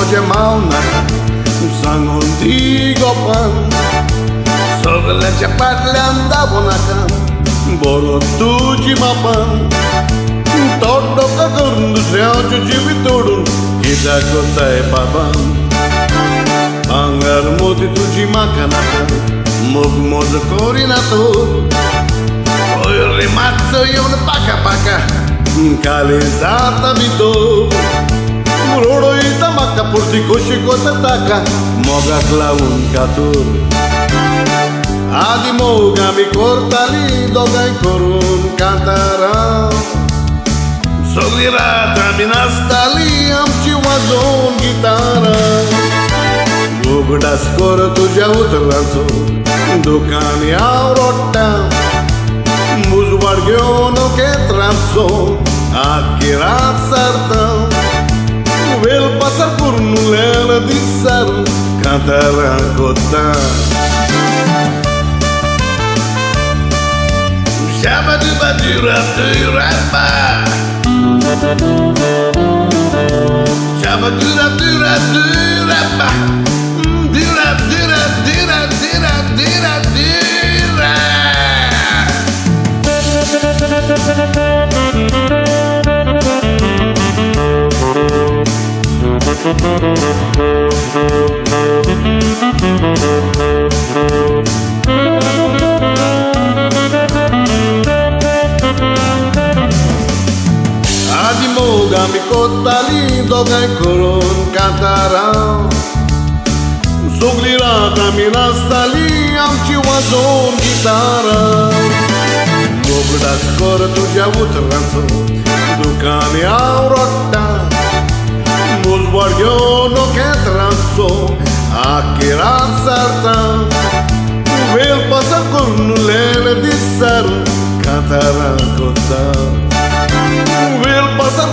moje mauna sang antigo pan sobre le ciapat le andavo na cam boro tuji mapan todo kakurnu se hoje jivitodu kita kota e baban angar moti tuji makana mog moz corinato oi rimazzo io ne paca calizata vito rodo ita makka purti koshi kota taka moga clown katur adi moga mi cortali dogai korun cantara soglirata mi nastali amci wazon gitara Bugda scor tuja utranso Ducani aurota Muzvargiono che transo Akhirat sarta Vel pasar por nulera dissar Cantara cotta Shabadubadurabdurabba Shabadurabdurabdurabba Dira, dira, dira, dira, dira, dira. Adimoga mi cottali dogai koron cantara Soglirata mi nastali amci wazon gitara Bugda scor tuja utranso Ducani aurota Muzvargiono che transo Akhirat sarta Vel pasar cornulele dissar Cantara cotta Vel pasar